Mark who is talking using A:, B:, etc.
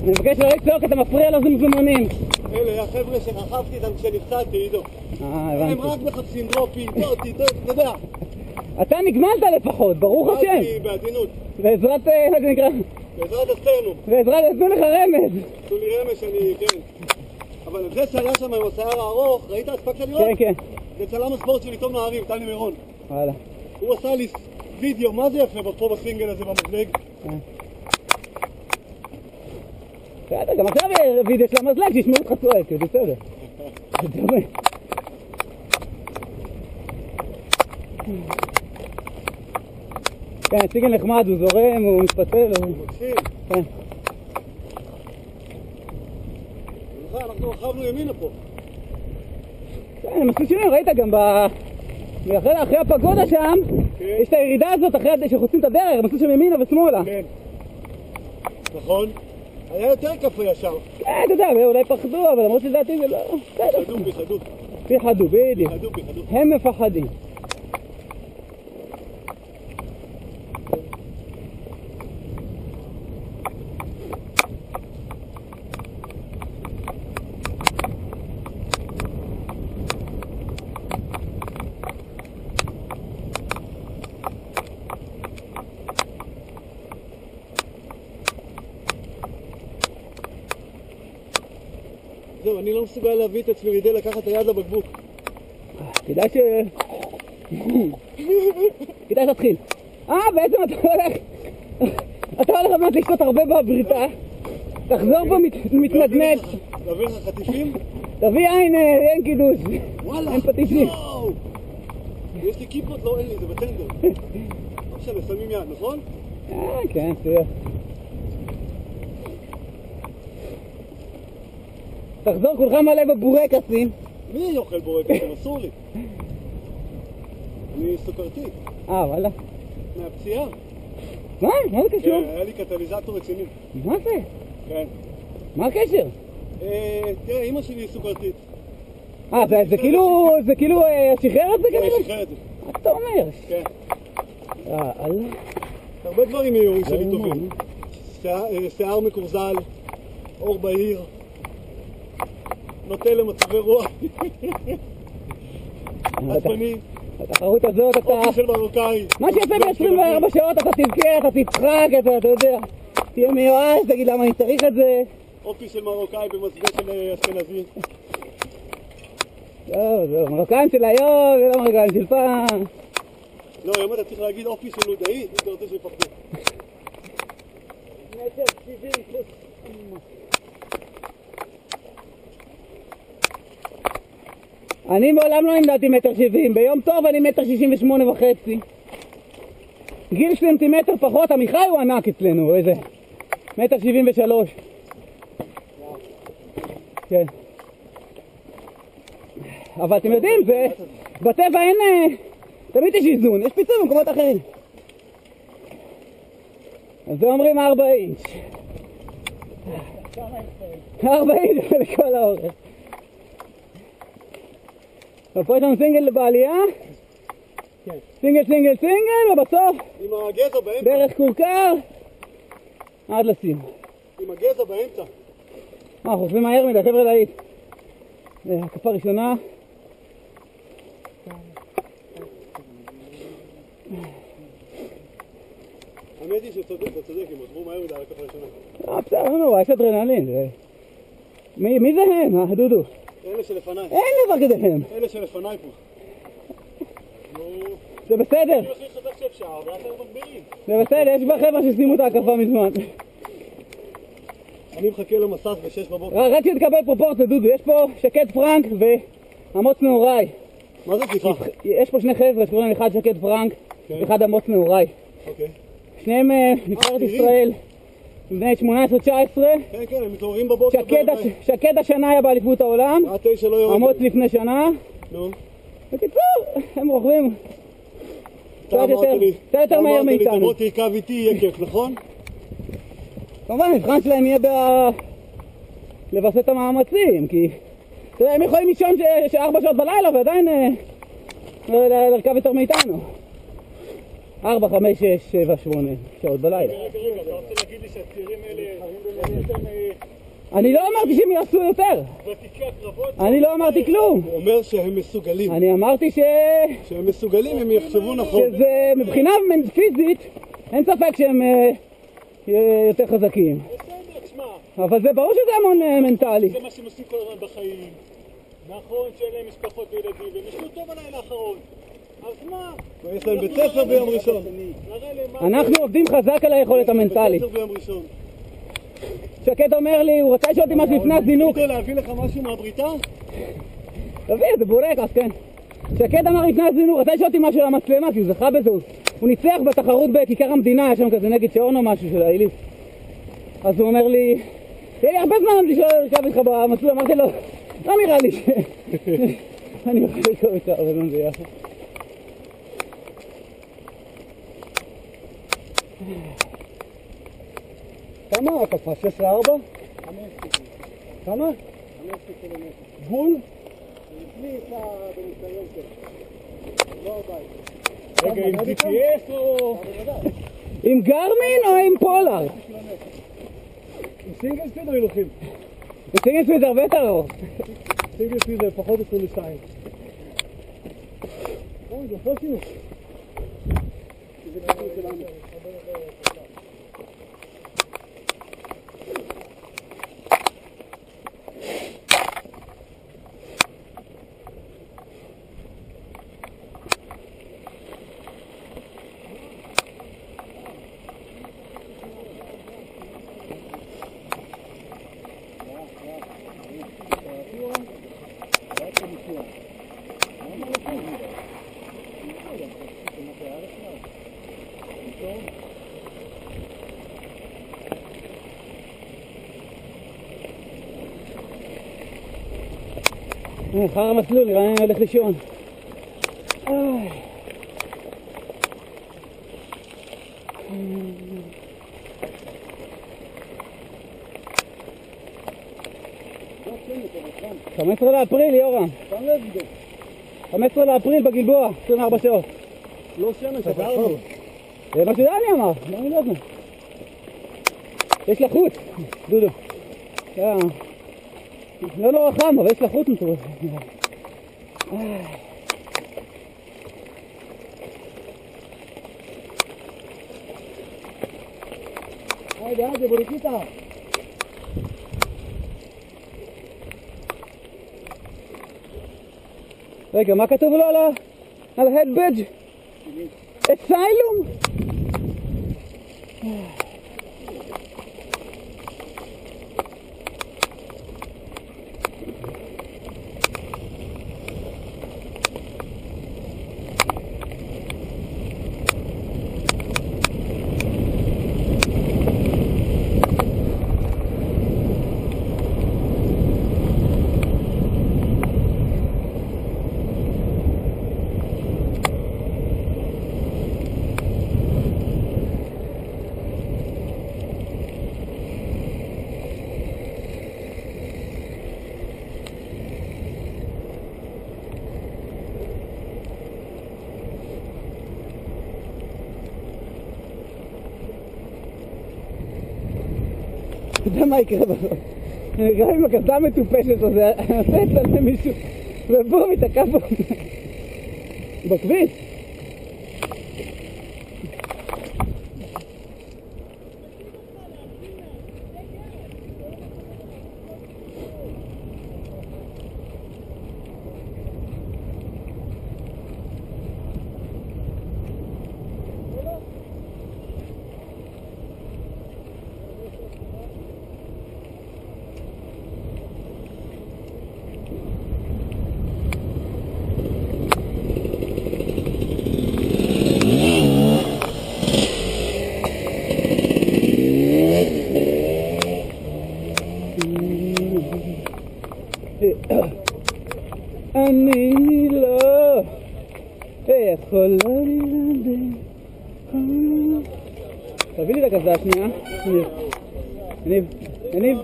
A: אני מבקש לא לצעוק, אתה מפריע לזמזומונים.
B: אלה החבר'ה שרכבתי איתם כשנפצעתי, עידו.
A: הבנתי.
B: הם רק מחפשים דרופים, דוטי, אתה יודע.
A: אתה נגמלת לפחות, ברוך השם.
B: הייתי בעדינות.
A: בעזרת, איך זה נקרא?
B: בעזרת הסטרנום.
A: בעזרת, עשו לך רמז.
B: עשו לי רמז שאני, כן. אבל זה שהיה שם עם השיער הארוך, ראית? הספקת לראות?
A: כן, כן.
B: זה צלם הספורט של עיתון מעריב, טלי מירון.
A: וואלה.
B: הוא עשה לי וידאו, מה זה יפה פה בסינגל הזה במזלג?
A: בסדר, גם עכשיו וידאו של המזלג, שישמעו אותך צועק, זה בסדר. זה דומה. כן, סינגל נחמד, הוא זורם, הוא מתפצל, הוא...
B: מקסים.
A: כן.
B: אנחנו רכבנו ימינה פה.
A: כן, מספיק שנים, ראית גם אחרי הפגודה שם, יש את הירידה הזאת אחרי שחוצים את הדרך, מספיק שם ימינה ושמאלה.
B: כן. נכון. היה יותר קפה ישר.
A: כן, אתה יודע, אולי פחדו, אבל למרות שלדעתי זה לא...
B: פיחדו.
A: פיחדו, בדיוק.
B: פיחדו.
A: הם מפחדים.
B: זהו, אני לא מסוגל להביא את עצמי לידי לקחת את היד לבקבוק.
A: כדאי כדאי שתתחיל. בעצם אתה הולך באמת לשתות הרבה בבריטה. תחזור פה מתנדנד.
B: להביא לך חטיפים?
A: תביא אין קידוש.
B: וואלה.
A: אין פטיפים.
B: יש לי כיפות? לא, אין לי, זה בטנדר. עכשיו, שמים יד, נכון?
A: כן, תראה. תחזור כולך מלא בבורקסים.
B: מי אוכל בורקסים? אסור לי. אני סוכרתי.
A: וואלה.
B: מהפציעה.
A: מה? מה זה קשור?
B: כן, היה לי קטליזטור רציני.
A: מה זה?
B: כן.
A: מה הקשר?
B: תראה, אמא שלי היא סוכרתית.
A: זה כאילו שחרר את זה כנראה?
B: כן, שחרר את זה.
A: מה אתה אומר?
B: כן.
A: אללה.
B: הרבה דברים מהיורים שלי טובים. שיער מקורזל, אור בהיר, נוטה למצבי רוח, עצבני,
A: התחרות הזאת אתה...
B: אופי של מרוקאי.
A: מה שיפה ב-24 שעות אתה תבכה, אתה תצחק, אתה יודע, תהיה מיואש, תגיד למה אני צריך את זה.
B: אופי של מרוקאי במסגר של אשכנזי.
A: לא, מרוקאים של היום, זה לא מרוקאים של פעם.
B: לא, היום אתה צריך להגיד אופי של לודאי, אם אתה רוצה שיפחדו. מטר 70 פלוס.
A: אני מעולם לא נמדדתי 1.70 מטר, ביום טוב אני 1.68.5 מטר. גיל סנטימטר פחות, עמיחי הוא ענק אצלנו, איזה 1.73 מטר. כן. אבל אתם יודעים, בטבע אין... תמיד יש איזון, יש פיצוי במקומות אחרים. אז זה אומרים 4 אינץ'. 4 אינץ' לכל האורך. ופה יש לנו סינגל בעלייה, סינגל, ובסוף
B: עם הגזע באמצע.
A: דרך כורכר עד לשים.
B: עם הגזע באמצע.
A: חושבים מהר מדי, חבר'ה להיט. הקפה ראשונה.
B: האמת היא שאתה צודק, הם עזרו מהר מדי על הקפה ראשונה.
A: בסדר, לא, יש אדרנלין. מי זה הם, דודו?
B: אלה שלפניי.
A: אין דבר כזה הם.
B: אלה שלפניי פה.
A: זה בסדר.
B: אני הכי חזק שאפשר, ואתם מגבירים.
A: זה בסדר, יש בה חבר'ה שסיימו את ההקפה מזמן.
B: אני מחכה למסך ב-6 בבוקר.
A: רק שתקבל פרופורציה, דודו, יש פה שקד פרנק ועמוץ נעוריי.
B: מה זה סליחה?
A: יש פה שני חבר'ה שקוראים אחד שקד פרנק, אחד עמוץ נעוריי.
B: אוקיי.
A: שניהם נבחרת ישראל, בני 18-19.
B: כן, הם מתעוררים בבוקר.
A: שקד השנה היה באליפות העולם, עמוץ לפני שנה.
B: נו.
A: בקיצור, הם רוכבים קצת יותר מהר מאיתנו.
B: אמרת לי, תבוא תרכב איתי, יהיה כיף, נכון?
A: כמובן, המבחן שלהם יהיה לבסס את המאמצים, כי הם יכולים לישון 4 שעות בלילה ועדיין לרכב יותר מאיתנו. 4, 5, 6, 7, 8 שעות בלילה.
B: רגע, אתה רוצה להגיד לי שהצעירים האלה הם יותר
A: אני לא אמרתי שהם יעשו יותר.
B: ותיקי הקרבות.
A: אני לא אמרתי כלום.
B: הוא אומר שהם מסוגלים.
A: אני אמרתי
B: שהם מסוגלים, הם יחשבו נכון.
A: שזה מבחינה פיזית, אין ספק שהם יותר חזקים. אבל זה ברור שזה המון מנטלי.
B: זה מה שהם עושים כל הזמן בחיים. נכון שאין להם משפחות וילדים, והם ישנו טוב הלילה האחרון. אז מה? יש להם בית ספר ביום ראשון.
A: אנחנו עובדים חזק על היכולת המנטלית.
B: בית ספר ביום ראשון.
A: שקד אומר לי, הוא רצה לשאול אותי משהו לפני הזינוק.
B: רוצה להביא לך משהו מהבריתה?
A: תביא, זה בורקס, כן. שקד אמר לפני הזינוק, רצה לשאול אותי משהו על המצלמה, כי הוא זכה בזה. הוא ניצח בתחרות בכיכר המדינה, יש שם כזה נגד שעון או משהו של האליף. אז הוא אומר לי, תהיה לי הרבה זמן לשכב איתך במצלול, אמרתי לו, לא נראה לי אני יכול לשכב איתך הרבה זמן ביחד.
B: כמה אתה כבר? 6-4? 5 כמה? 5 קילומטר. גבול? לפני איתה בניסיון שלו. לא הבית. רגע, עם GPS או...
A: עם גרמין או עם פולאר?
B: עם סינגל ספיד או הילוכים?
A: עם סינגל ספיד זה הרבה יותר ארוך.
B: סינגל ספיד זה פחות 22. זה לא שינו. זה גבול שלנו.
A: אחר המסלול, נראה אני הולך לישון. ב-15 לאפריל, יורם. 15 לאפריל בגלבוע, 24 שעות.
B: לא שמש, עברנו.
A: זה מה שדני אמר, לא אני לא יודע. יש לחוץ, דודו. לא נורא חם, אבל יש לחוץ מטורף.
B: זה בוריקיטה.
A: רגע, מה כתוב לו על ההדבג'? אסיילום? אתה יודע מה יקרה בסוף? גם אם הקסדה מטופשת הזה, אני עושה אצלם מישהו ובום, יתקע בו בכביש. אני לא יכול להירדם. תביא לי את הקסדה השנייה. יניב, יניב.